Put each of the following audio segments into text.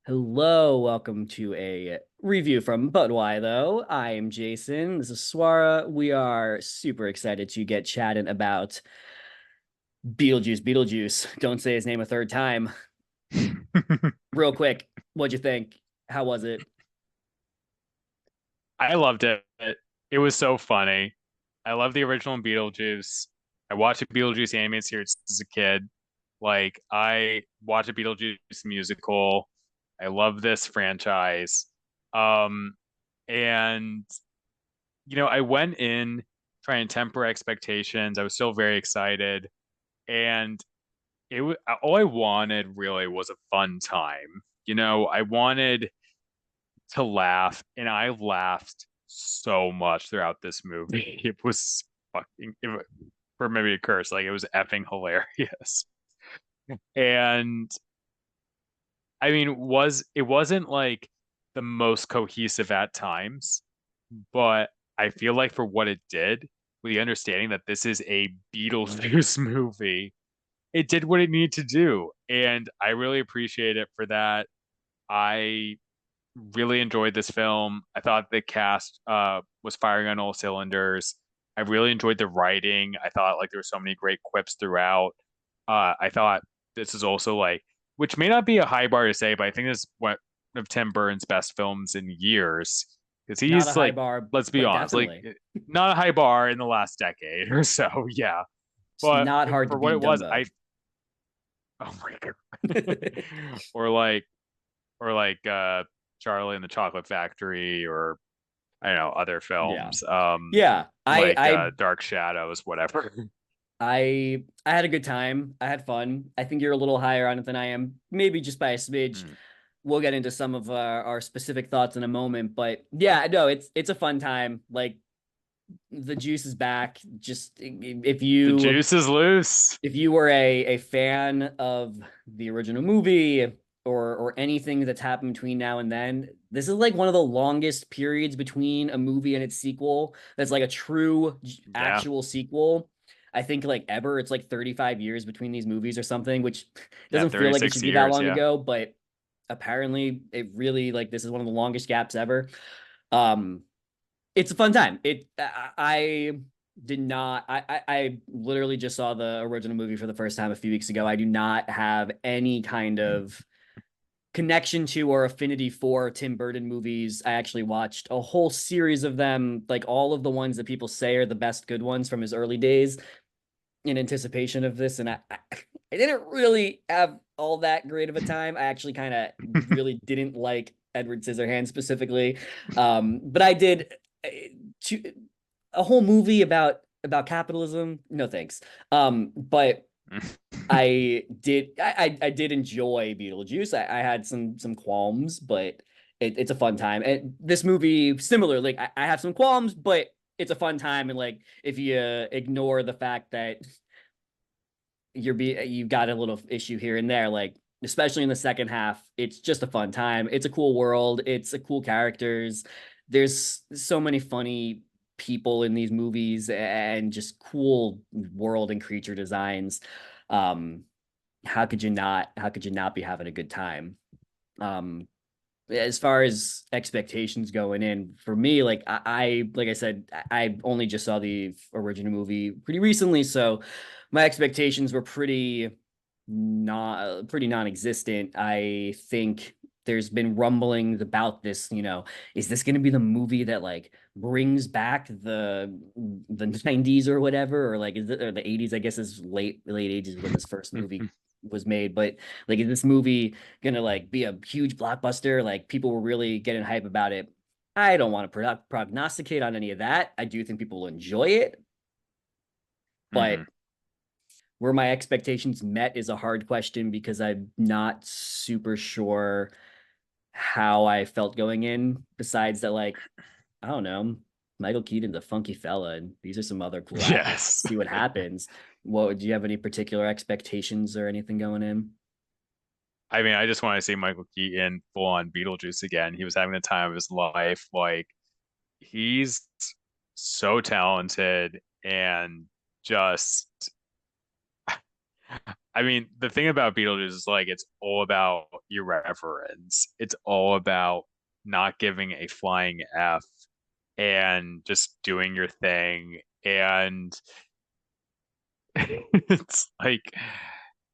Hello, welcome to a review from But Why Though. I am Jason. This is Swara. We are super excited to get chatting about Beetlejuice Beetlejuice. Don't say his name a third time. Real quick, what'd you think? How was it? I loved it. It was so funny. I love the original Beetlejuice. I watched a Beetlejuice animated series as a kid. I watched a Beetlejuice musical. I love this franchise. Um, and I went in trying to temper expectations. I was still very excited, and it was all I wanted really was a fun time. I wanted to laugh, and I laughed so much throughout this movie. It was for maybe a curse, like it was effing hilarious. And I mean, it wasn't like the most cohesive at times, but I feel like for what it did, with the understanding that this is a Beetlejuice movie, it did what it needed to do, and I really appreciate it for that. I really enjoyed this film. I thought the cast was firing on all cylinders. I really enjoyed the writing. I thought like there were so many great quips throughout. I thought this is also like, which may not be a high bar to say, but I think this is one of Tim Burton's best films in years because Not a he's high like, bar, let's be but honest, like definitely. not a high bar in the last decade or so. Yeah, It's but not hard to for what beat it was, Dumbo. oh my god, or like Charlie and the Chocolate Factory, or I don't know, other Yeah. films Yeah. Dark Shadows, whatever. I had a good time. I had fun. I think you're a little higher on it than I am, maybe just by a smidge. Mm. We'll get into some of our specific thoughts in a moment, but yeah, no, it's a fun time. Like the juice is back. Just The juice is loose. if you were a fan of the original movie or anything that's happened between now and then, this is like one of the longest periods between a movie and its sequel. That's like a true Yeah, actual sequel. I think like ever it's like 35 years between these movies or something, which yeah, doesn't feel like it 36 should be that years. long Yeah. ago, but apparently it really like this is one of the longest gaps ever. Um it's a fun time. I did not I literally just saw the original movie for the first time a few weeks ago. I do not have any kind of connection to or affinity for Tim Burton movies. I actually watched a whole series of them, like all of the ones that people say are the best good ones from his early days in anticipation of this, and I didn't really have all that great of a time. I actually kind of really didn't like Edward Scissorhands specifically, but I did uh, to, a whole movie about capitalism. No thanks. But I did enjoy Beetlejuice. I had some qualms, but it's a fun time. And this movie, similar, like I have some qualms, but it's a fun time. And like if you ignore the fact that you've got a little issue here and there, like especially in the second half, it's just a fun time. It's a cool world. It's a cool characters. There's so many funny people in these movies and just cool world and creature designs. Um, how could you not be having a good time? Um, as far as expectations going in for me, like like I said, I only just saw the original movie pretty recently, so my expectations were pretty non-existent. I think there's been rumblings about this, is this going to be the movie that like brings back the 90s or whatever, or like is it or the 80s, I guess is late 80s when this first movie was made, but like is this movie gonna like be a huge blockbuster? Like people were really getting hype about it. I don't want to prognosticate on any of that. I do think people will enjoy it, Hmm. but were my expectations met is a hard question because I'm not super sure how I felt going in. Besides that, like I don't know, Michael Keaton's a funky fella, and these are some other cool actors. Yes. See what happens. What do you have any particular expectations or anything going in? I mean, I just want to see Michael Keaton full on Beetlejuice again. He was having the time of his life. Like, he's so talented and just I mean, the thing about Beetlejuice is like it's all about irreverence. It's all about not giving a flying F and just doing your thing. And it's like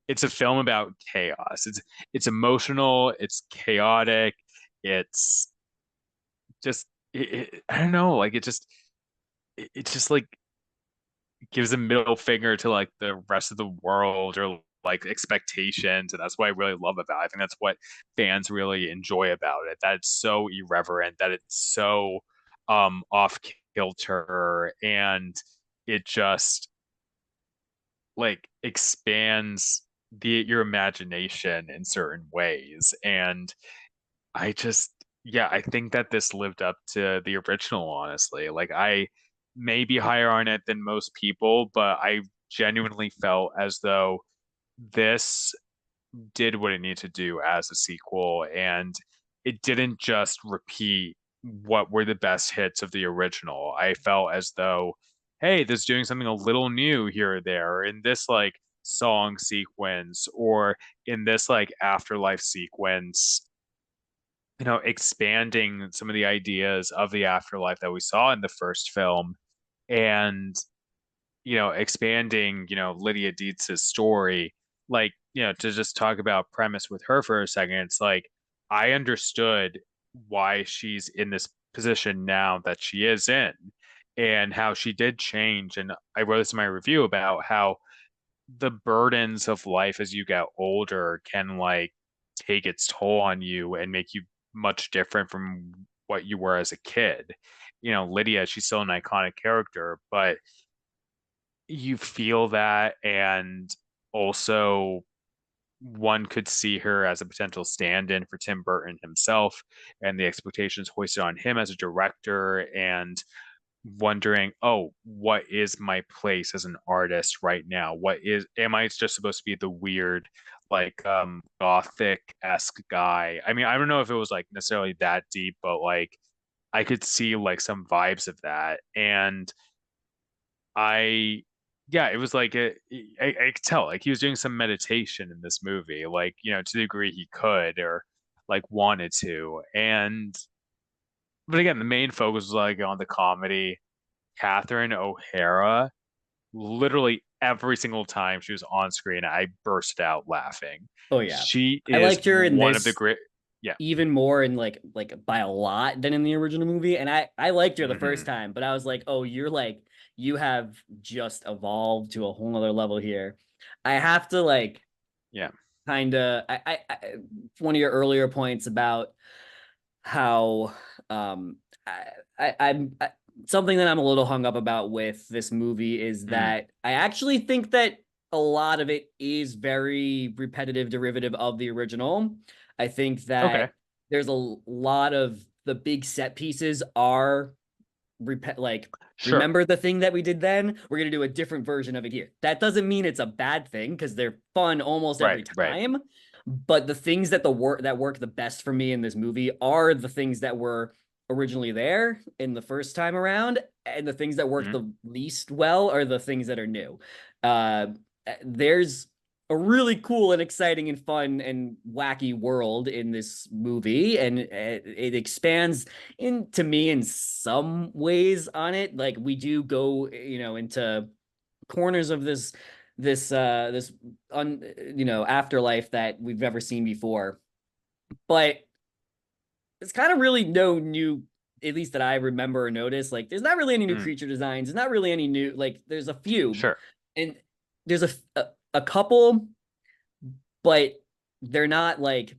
it's a film about chaos. It's emotional, it's chaotic, it's just I don't know, like it's just like gives a middle finger to like the rest of the world or like expectations, and that's what I really love about it. I think that's what fans really enjoy about it. That it's so irreverent, that it's so off kilter, and it just like expands the your imagination in certain ways. And I just, yeah, I think that this lived up to the original, honestly. Like, I may be higher on it than most people, but I genuinely felt as though this did what it needed to do as a sequel, and it didn't just repeat what were the best hits of the original. I felt as though, hey, this is doing something a little new here or there in this like song sequence or in this like afterlife sequence, expanding some of the ideas of the afterlife that we saw in the first film, and expanding, Lydia Dietz's story, like, to just talk about premise with her for a second. It's like I understood why she's in this position now that she is in, and how she did change. And I wrote this in my review about how the burdens of life as you get older can like take its toll on you and make you much different from what you were as a kid. Lydia, she's still an iconic character, but you feel that, and also one could see her as a potential stand-in for Tim Burton himself and the expectations hoisted on him as a director, and wondering, oh, what is my place as an artist right now? Am I just supposed to be the weird, like, gothic-esque guy? I mean, I don't know if it was like necessarily that deep, but like I could see like some vibes of that. And I, yeah, it was like I could tell like he was doing some meditation in this movie, like, to the degree he could or like wanted to. And but again, the main focus was like on the comedy. Catherine O'Hara, literally every single time she was on screen, I burst out laughing. Oh yeah. She I is liked her in one of the this great. Yeah. even more in like by a lot than in the original movie. And I liked her the first Hmm. time, but I was like, oh, you have just evolved to a whole nother level here. I have to like Yeah. kind of one of your earlier points about how um I, I'm something that I'm a little hung up about with this movie is Mm. that I actually think that a lot of it is very repetitive derivative of the original. I think Okay. that there's a lot of the big set pieces are like Sure. remember the thing that we did then, we're going to do a different version of it here. That doesn't mean it's a bad thing because they're fun almost Right. every Right. time, but the things that work the best for me in this movie are the things that were originally there in the first time around, and the things that work Mm. the least well are the things that are new. uh there's a really cool and exciting and fun and wacky world in this movie, and it expands to me in some ways on it. Like we do go, into corners of this afterlife that we've never seen before. But it's kind of really no new, at least that I remember or notice. Like there's not really any new Mm. creature designs. There's not really any new, like there's a few, Sure. and there's a couple, but they're not like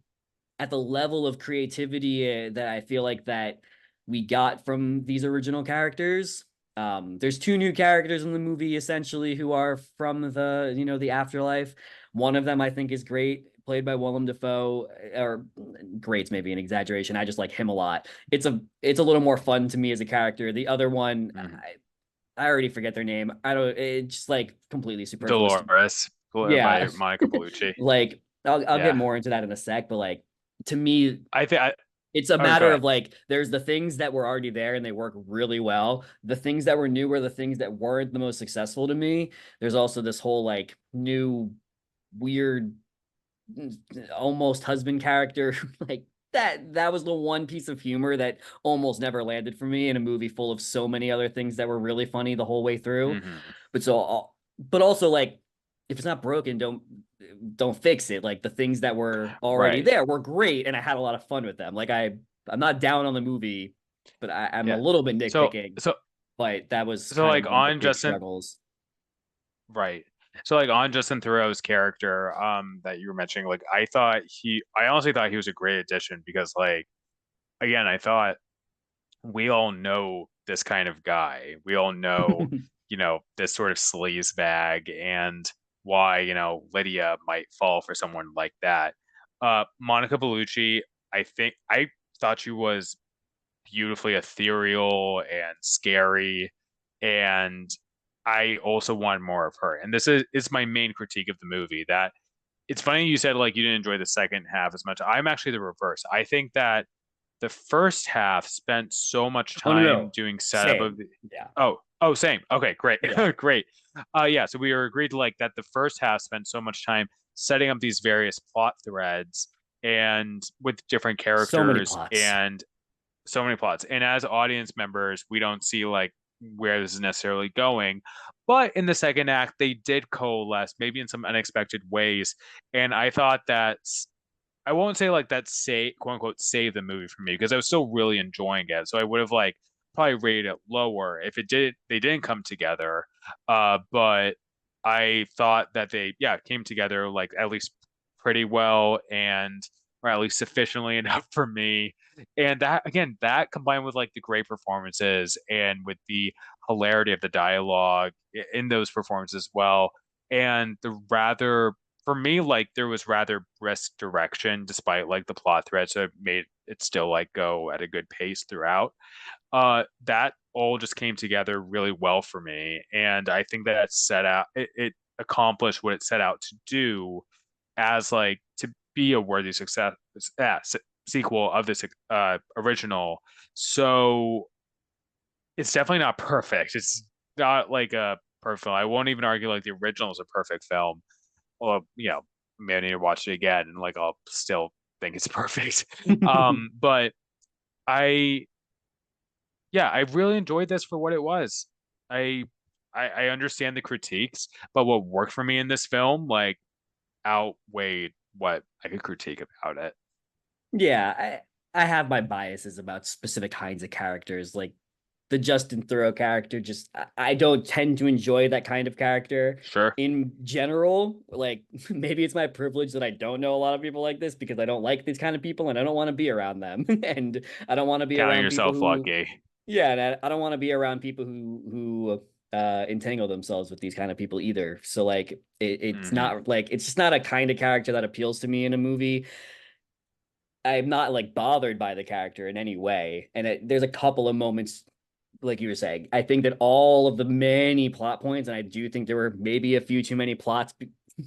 at the level of creativity that I feel like that we got from these original characters. There's two new characters in the movie essentially who are from the afterlife. One of them I think is great, played by Willem Dafoe, or great's maybe an exaggeration. I just like him a lot. It's a little more fun to me as a character. The other one, Mm. I already forget their name. I don't. It's just like completely superfluous. Dolores Yeah, by Monica Bellucci. like I'll get Yeah. more into that in a sec, but like to me, I think I. it's a Oh, go matter ahead. of like there's the things that were already there and they work really well. The things that were new were the things that weren't the most successful to me. There's also this whole like new weird almost husband character. Like that was the one piece of humor that almost never landed for me in a movie full of so many other things that were really funny the whole way through. Hmm. But also like if it's not broken, don't fix it. Like the things that were already Right. there were great, and I had a lot of fun with them. Like I'm not down on the movie, but I'm a Yeah. little bit So nitpicking. so But that was so kind of like one of the on big Justin, struggles. right. So like on Justin Theroux's character, that you were mentioning, like I honestly thought he was a great addition because like again, I thought we all know this kind of guy. We all know, this sort of sleaze bag and why, Lydia might fall for someone like that. Monica Bellucci, I thought she was beautifully ethereal and scary, and I also wanted more of her. And this is my main critique of the movie. That it's funny you said like you didn't enjoy the second half as much. I'm actually the reverse. I think that the first half spent so much Oh no, time no. doing setup of Same. the Yeah. same. Okay, great. Yeah. Great. Yeah, so we were agreed to like that the first half spent so much time setting up these various plot threads and with different So many characters plots. and so many plots. And as audience members, we don't see like where this is necessarily going. But in the second act, they did coalesce, maybe in some unexpected ways. And I thought that I won't say like that say quote unquote save the movie for me because I was still really enjoying it. So I would have like probably rated it lower if it did they didn't come together. But I thought that they came together like at least pretty well and or at least sufficiently enough for me. And that again, that combined with like the great performances and with the hilarity of the dialogue in those performances as well, and the rather for me, like there was rather brisk direction despite like the plot thread, so it made it still like go at a good pace throughout. That all just came together really well for me, and I think that it accomplished what it set out to do as like to be a worthy success sequel of this original. So it's definitely not perfect. It's not like a perfect film. I won't even argue like the original is a perfect film. Well, maybe I need to watch it again and like I'll still think it's perfect. But I I really enjoyed this for what it was. I I understand the critiques, but what worked for me in this film like outweighed what I could critique about it. Yeah, I have my biases about specific kinds of characters. Like the Justin Thoreau character, just I don't tend to enjoy that kind of character Sure. in general. Like maybe it's my privilege that I don't know a lot of people like this because I don't like these kind of people and I don't want to be around them. And I don't want to be Counting around people yourself who lucky. yeah, and I don't want to be around people who entangle themselves with these kind of people either. So like it's Hmm. not like it's just not a kind of character that appeals to me in a movie. I'm not like bothered by the character in any way. And there's a couple of moments, like you were saying, I think that all of the many plot points, and I do think there were maybe a few too many plots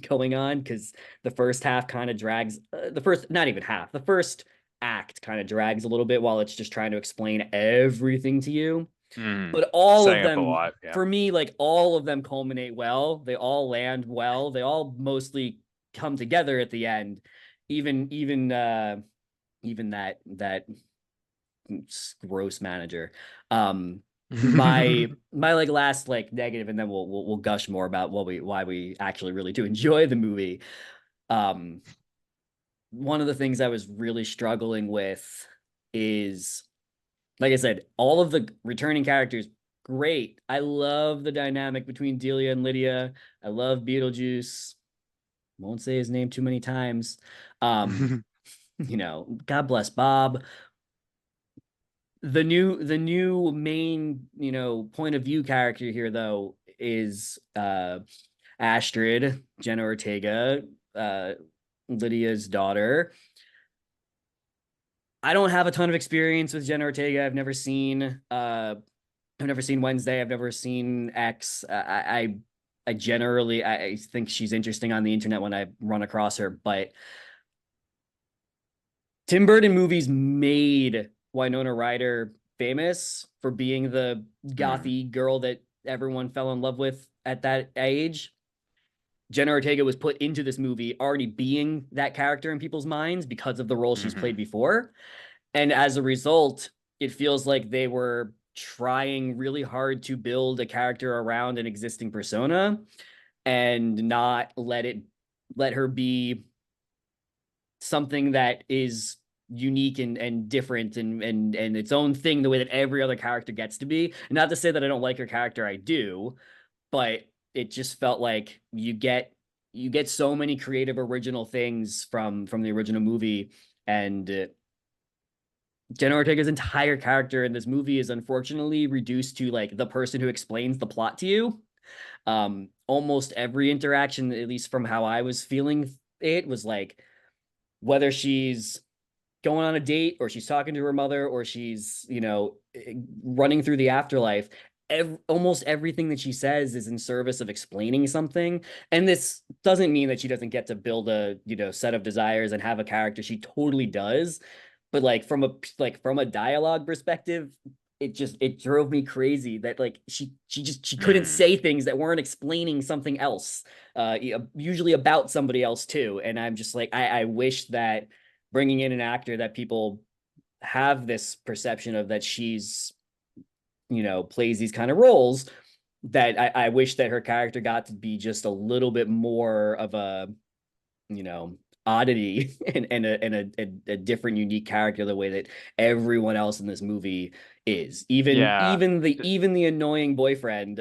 going on because the first half kind of drags, the first, not even half, the first act kind of drags a little bit while it's just trying to explain everything to you. Hmm. But all of Setting up a them, lot. Yeah. for me, like all of them culminate well. They all land well. They all mostly come together at the end. Even that gross manager. Um, my like last like negative, and then we'll gush more about why we actually really do enjoy the movie. Um, one of the things I was really struggling with is, like I said, all of the returning characters, great. I love the dynamic between Delia and Lydia. I love Beetlejuice. Won't say his name too many times. Um, God bless Bob. The new main, point of view character here though is Astrid, Jenna Ortega, uh Lydia's daughter. I don't have a ton of experience with Jenna Ortega. I've never seen Wednesday. I've never seen X. I generally I think she's interesting on the internet when I run across her, but Tim Burton movies made Winona Ryder famous for being the Hmm. gothy girl that everyone fell in love with at that age. Jenna Ortega was put into this movie already being that character in people's minds because of the role she's Hmm. played before. And as a result, it feels like they were trying really hard to build a character around an existing persona and not let her be something that is unique and different and its own thing the way that every other character gets to be. And not to say that I don't like her character, I do, but it just felt like you get so many creative original things from the original movie, and Jenna Ortega's entire character in this movie is unfortunately reduced to like the person who explains the plot to you. Almost every interaction, at least from how I was feeling it, was like whether she's going on a date or she's talking to her mother or she's, running through the afterlife. Almost everything that she says is in service of explaining something. And this doesn't mean that she doesn't get to build a, set of desires and have a character. She totally does. But like from a dialogue perspective, it drove me crazy that like she couldn't Hmm. say things that weren't explaining something else, usually about somebody else too. And I'm just like, I wish that bringing in an actor that people have this perception of that she's, plays these kind of roles, that I wish that her character got to be just a little bit more of a, you know, oddity and a different unique character the way that everyone else in this movie is. Even Yeah. even the even the annoying boyfriend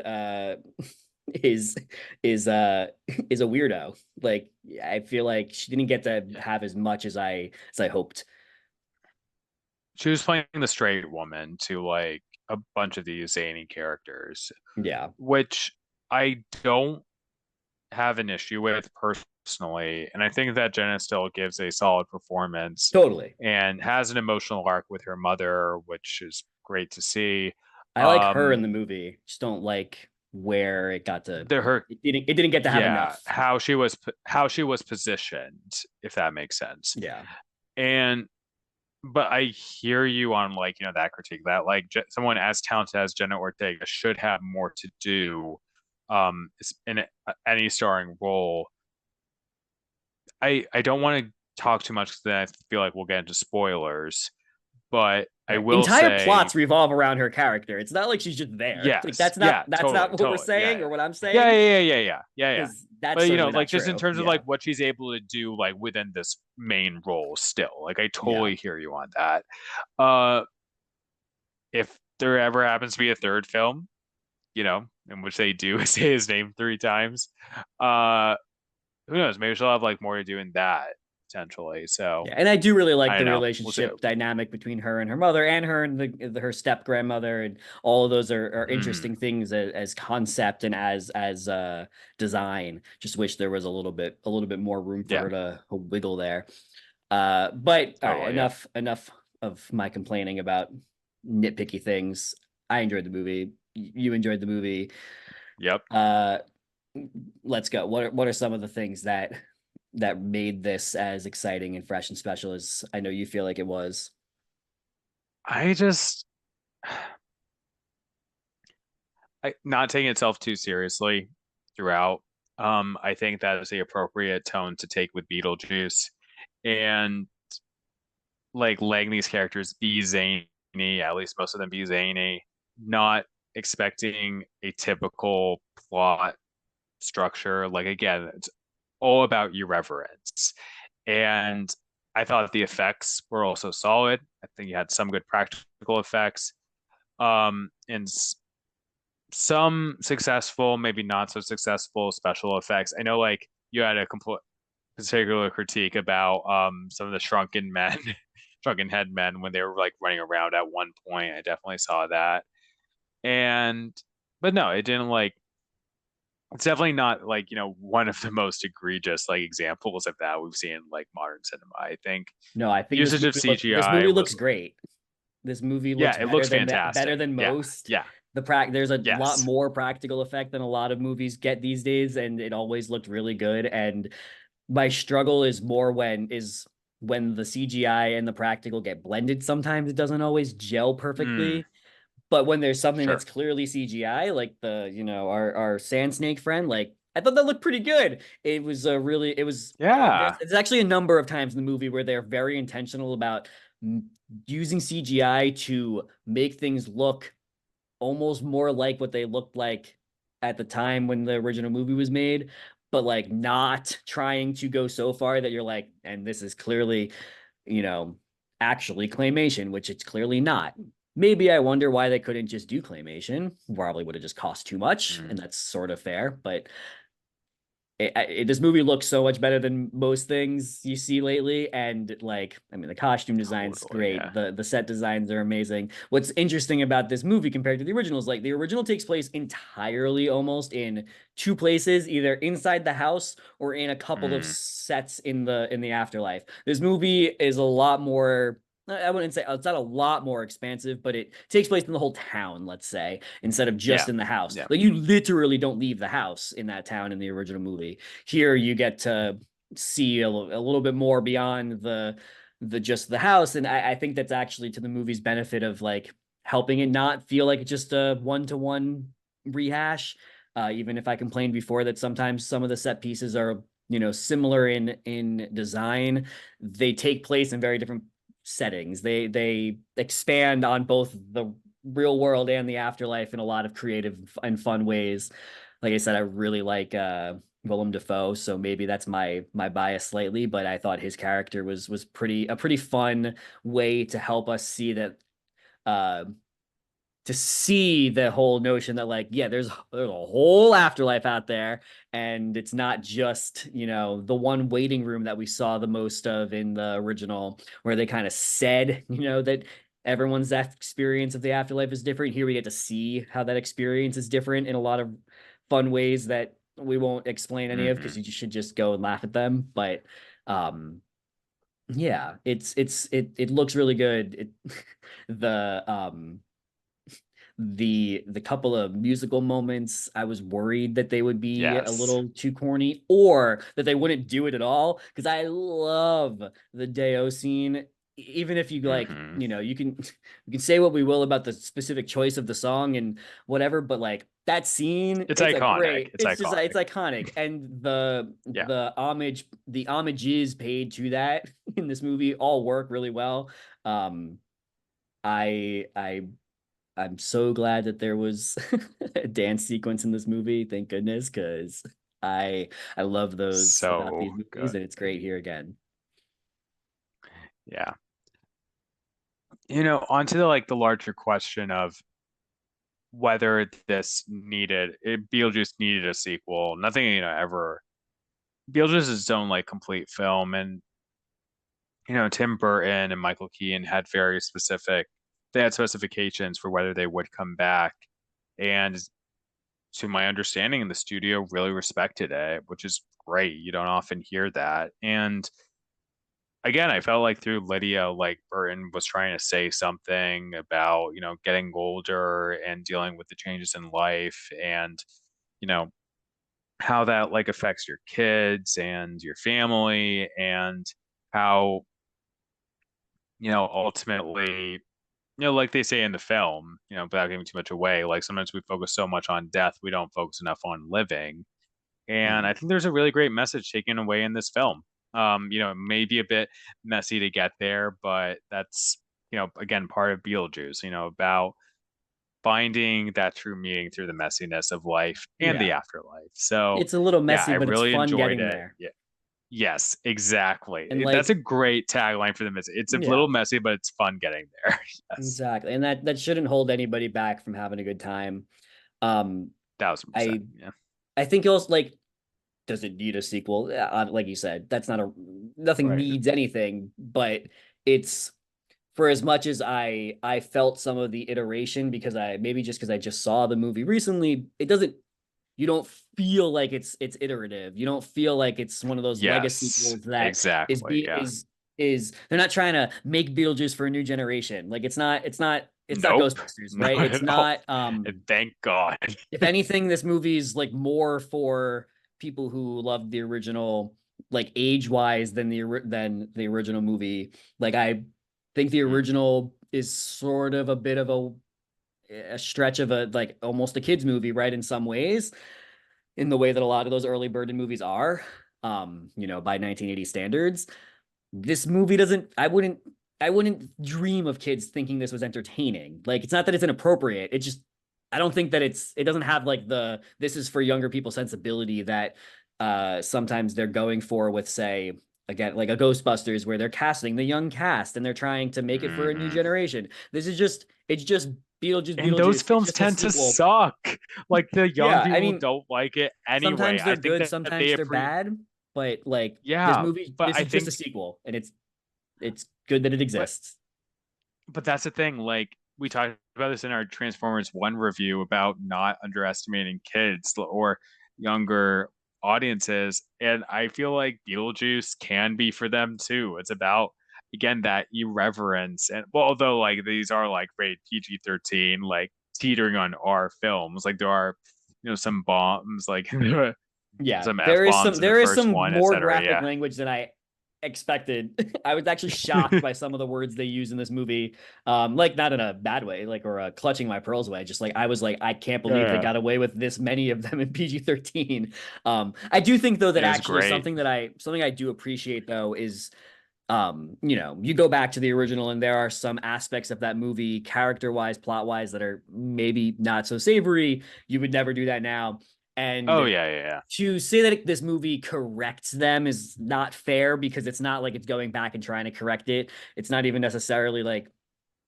is is uh is a weirdo. Like I feel like she didn't get to Yeah. have as much as I hoped. She was playing the straight woman to like a bunch of these zany characters, Yeah, which I don't have an issue with personally. And I think that Jenna still gives a solid performance totally. and has an emotional arc with her mother, which is great to see. I like her in Um, the movie. Just don't like where her, it didn't get to have yeah, enough. how she was positioned, if that makes sense. Yeah. And but I hear you on like, that critique that like someone as talented as Jenna Ortega should have more to do in any starring role. I don't want to talk too much because then I feel like we'll get into spoilers, but I Right. will Entire say plots revolve around her character. It's not like she's just there. Like yes, yeah, that's not totally, what we're totally, yeah, saying or yeah. what I'm Yeah, saying, yeah, yeah, yeah, yeah, yeah, yeah. because that's But certainly not like just in true. terms of like Yeah. what she's able to do like within this main role still. Like I Yeah. totally hear you on that. Uh if there ever happens to be a third film, in which they do say his name three times. Uh, who knows? Maybe she'll have like more to do in that potentially. So Yeah, and I do really like I the don't know. We'll see. relationship dynamic between her and her mother, and her and her step grandmother, and all of those are Mm, interesting things as concept and as design. Just wish there was a little bit more room for yeah, her to wiggle there. But all right, totally. Yeah. enough of my complaining about nitpicky things. I enjoyed the movie. You enjoyed the movie. Yep. Uh, let's go. What are some of the things that made this as exciting and fresh and special as I know you feel like it was? I just not taking itself too seriously throughout. I think that is the appropriate tone to take with Beetlejuice, and like letting these characters be zany, at least most of them be zany, not expecting a typical plot structure. Like again, it's all about irreverence. And I thought the effects were also solid. I think you had some good practical effects. And some successful, maybe not so successful special effects. I know like you had a complete particular critique about some of the shrunken men, shrunken head men when they were like running around at one point. I definitely saw that. And but no, it didn't like it's definitely not like, one of the most egregious like examples of that we've seen in like modern cinema. I think No, I think usage of this CGI movie looks was great. This movie yeah, looks it looks better fantastic. than Yeah. most. Yeah. There's a lot Yes. more practical effect than a lot of movies get these days, and it always looked really good. And my struggle is more when the CGI and the practical get blended. Sometimes it doesn't always gel Mm, perfectly. But when there's something that's sure. clearly CGI, like our sand snake friend, like I thought that looked pretty good. It was a really, it was, Yeah. there's actually a number of times in the movie where they're very intentional about using CGI to make things look almost more like what they looked like at the time when the original movie was made, but like not trying to go so far that you're like, and this is clearly, you know, actually claymation, which it's clearly not. Maybe I wonder why they couldn't just do claymation. Probably would have just cost too much, Mm, and that's sort of fair. But this movie looks so much better than most things you see lately, and like, I mean, the costume design's totally. great, Yeah. the set designs are amazing. What's interesting about this movie compared to the original is like the original takes place entirely almost in two places, either inside the house or in a couple of Mm, sets in the afterlife. This movie is a lot more, I wouldn't say it's not a lot more expansive, but it takes place in the whole town, let's say, instead of just yeah. in the house. Yeah. Like you literally don't leave the house in that town in the original movie. Here you get to see a little bit more beyond the just the house, and I think that's actually to the movie's benefit of like helping it not feel like it's just a one-to-one rehash. Even if I complained before that sometimes some of the set pieces are, you know, similar in design, they take place in very different settings. They expand on both the real world and the afterlife in a lot of creative and fun ways. Like I said, I really like Willem Dafoe, so maybe that's my bias slightly, but I thought his character was pretty fun way to help us see that uh to see the whole notion that like, yeah, there's a whole afterlife out there, and it's not just, you know, the one waiting room that we saw the most of in the original, where they kind of said, you know, that everyone's experience of the afterlife is different. Here we get to see how that experience is different in a lot of fun ways that we won't explain any of Hmm. because you should just go and laugh at them. But yeah, it looks really good. The the couple of musical moments, I was worried that they would be a Yes. little too corny or that they wouldn't do it at all, because I love the Deo scene. Even if you like, Hmm. you know, you can say what we will about the specific choice of the song and whatever, but like that scene It's is a iconic. great, It's it's just it's iconic. iconic, and Yeah. the homages paid to that in this movie all work really well. um I I'm so glad that there was a dance sequence in this movie. Thank goodness, because I I love those about So these movies, good. and it's great here again. Yeah. Onto the like the larger question of whether Beetlejuice needed a sequel. Nothing, ever. Beetlejuice is its own like complete film, and Tim Burton and Michael Keaton had very specific. They had specifications for whether they would come back, and to my understanding, the studio really respected it, which is great. You don't often hear that, and again, I felt like through Lydia, like Burton was trying to say something about, getting older and dealing with the changes in life and, you know, how that like affects your kids and your family and how, ultimately, like they say in the film, without giving too much away, like sometimes we focus so much on death, we don't focus enough on living. And I Mhm. think there's a really great message taken away in this film. It may be a bit messy to get there, but that's, again, part of Beetlejuice, about finding that true meaning through the messiness of life and the Yeah, afterlife. So, it's a little yeah, I messy, but it's really fun enjoyed getting it. there. Yeah. Yes, exactly. And That's a like, great tagline for the messy. It's a yeah, little messy, but it's fun getting there. Yes. exactly. And that shouldn't hold anybody back from having a good time. Um, 1000%. I Yeah. I think also like, does it need a sequel? Like you said, that's not a nothing Right. needs anything, but it's for as much as I felt some of the iteration because I maybe just because I just saw the movie recently, it doesn't, you don't feel like it's iterative. You don't feel like it's one of those legacy Yes, sequels that is exactly. be Yeah. is they're not trying to make Beetlejuice for a new generation. Like it's not Nope. Ghostbusters, right? Not It's at all. not And thank God. if anything, this movie's like more for people who loved the original, like age wise than the original movie. Like I think the Mm, original is sort of a bit of a stretch of a like almost a kids movie, right? In some ways, in the way that a lot of those early Burton movies are, by 1980 standards. This movie doesn't, I wouldn't dream of kids thinking this was entertaining. Like, it's not that it's inappropriate. It just, I don't think that it doesn't have like this is for younger people sensibility that sometimes they're going for with, say, again, like a Ghostbusters where they're casting the young cast and they're trying to make it for a new Hmm. generation. It's just And those Beetlejuice. It's films just a tend to sequel. suck. Like the young Yeah, I people mean, don't like it anyway. sometimes they're I think good, that they sometimes they're appre bad, but like yeah, but this I is just a think sequel, and it's good that it but exists. that's the thing. Like we talked about this in our Transformers 1 review about not underestimating kids or younger audiences. And I feel like Beetlejuice can be for them too. It's about, again, that irreverence. And well, although like these are like rated PG-13, like teetering on R films, like there are, some bombs, like Yeah, some F bombs in the there is first some one, more etc. graphic Yeah. language than I expected. I was actually shocked by some of the words they use in this movie. Like not in a bad way, like or a clutching my pearls way. Just like I was like, I can't believe they Yeah. got away with this many of them in PG-13. I do think though that It was actually great. something I do appreciate though is you go back to the original and there are some aspects of that movie, character wise, plot wise, that are maybe not so savory. You would never do that now. Oh And yeah, yeah, yeah. to say that this movie corrects them is not fair because it's not like it's going back and trying to correct it. It's not even necessarily like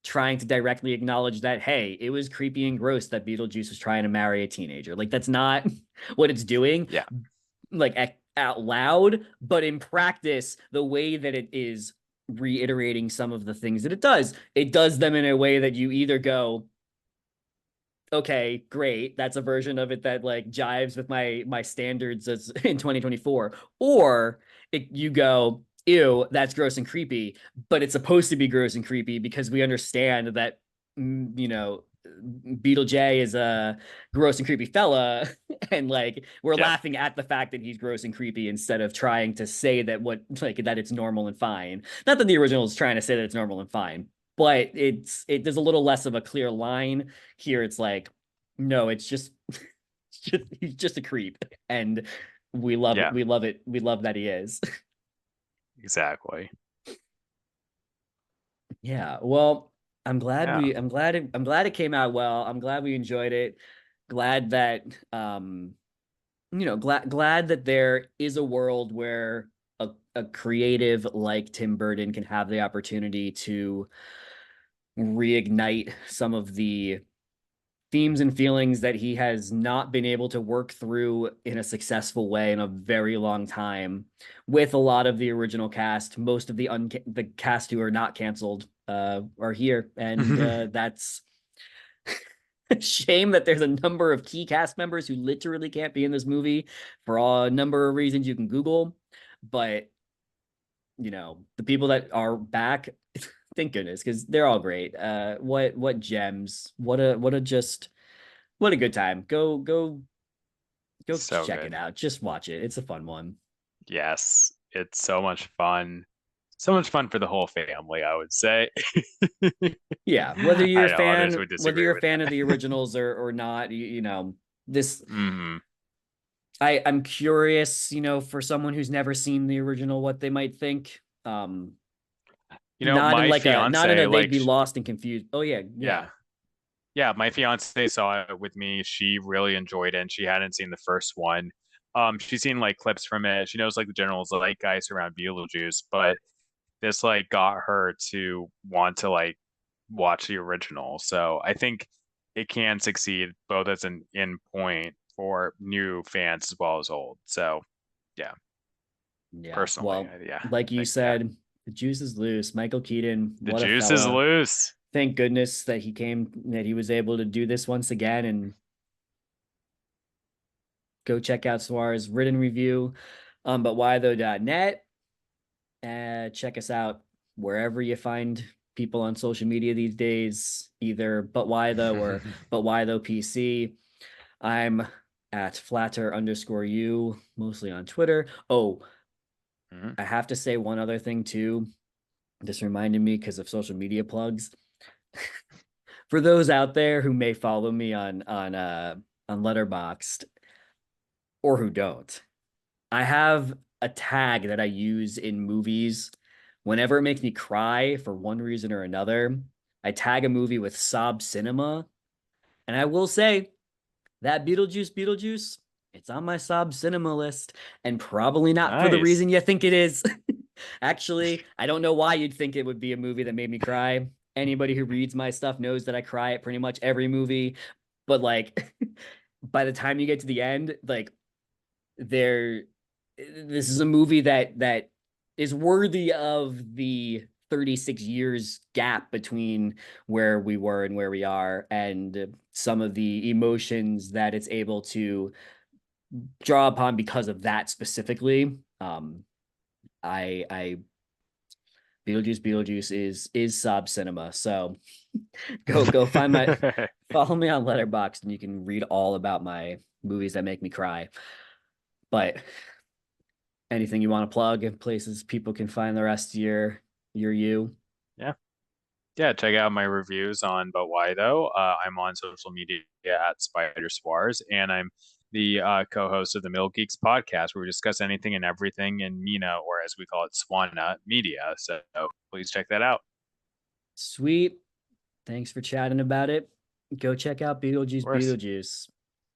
trying to directly acknowledge that, hey, it was creepy and gross that Beetlejuice was trying to marry a teenager. Like, that's not what it's doing, Yeah. like out loud, but in practice, the way that it is reiterating some of the things that it does them in a way that you either go, okay, great, that's a version of it that like jives with my standards as in 2024, or you go, ew, that's gross and creepy, but it's supposed to be gross and creepy because we understand that Beetle J is a gross and creepy fella, and like we're Yeah. laughing at the fact that he's gross and creepy instead of trying to say that that it's normal and fine. Not that the original is trying to say that it's normal and fine, but there's a little less of a clear line here. It's like, no, it's just, he's just a creep, and we love it. Yeah. We love it. We love that he is. Exactly. Yeah. Well, Yeah. I'm glad it came out well. I'm glad we enjoyed it. Glad that glad that there is a world where a creative like Tim Burton can have the opportunity to reignite some of the themes and feelings that he has not been able to work through in a successful way in a very long time with a lot of the original cast. Most of the cast who are not canceled are here, and that's a shame that there's a number of key cast members who literally can't be in this movie for a number of reasons you can Google. But the people that are back, thank goodness, because they're all great. What gems? What a good time. Go So check it good. out. Just watch it. It's a fun one. Yes. It's so much fun. So much fun for the whole family, I would say. Yeah, I know others would whether disagree you're a with fan of that. the originals or not, this Hmm. I'm curious, for someone who's never seen the original, what they might think. My Not in a fiance, they'd like, be lost and confused. Oh yeah, yeah. yeah. Yeah, my fiance saw it with me. She really enjoyed it, and she hadn't seen the first one. She's seen like clips from it. She knows like the general zeitgeist around Beetlejuice, but this like got her to want to like watch the original. So I think it can succeed both as an in point for new fans as well as old. So yeah, Yeah. personally, Well, yeah, like I you think yeah, said, the juice is loose. Michael Keaton, the what a juice is fella. loose. Thank goodness that he was able to do this once again, and go check out Swara's written review. But why though.net. Check us out wherever you find people on social media these days, either but why though or but why though PC. I'm at flatter_you, mostly on Twitter. Oh, Mhm. I have to say one other thing too. This reminded me because of social media plugs. For those out there who may follow me on Letterboxd, or who don't. I have a tag that I use in movies whenever it makes me cry for one reason or another. I tag a movie with sob cinema, and I will say that Beetlejuice, it's on my sob cinema list, and probably not for the Nice. reason you think it is. Actually, I don't know why you'd think it would be a movie that made me cry. Anybody who reads my stuff knows that I cry at pretty much every movie, but like by the time you get to the end, like there this is a movie that is worthy of the 36 years gap between where we were and where we are, and some of the emotions that it's able to draw upon because of that specifically. I Beetlejuice is sob cinema. So go find my follow me on Letterboxd and you can read all about my movies that make me cry. But anything you want to plug and places people can find the rest of your you. Yeah. Yeah, check out my reviews on But Why Though. I'm on social media at Spider Swars, and I'm the co-host of the Middle Geeks podcast, where we discuss anything and everything in Mina, or as we call it, Swana media. So please check that out. Sweet. Thanks for chatting about it. Go check out Of Beetlejuice course. Beetlejuice.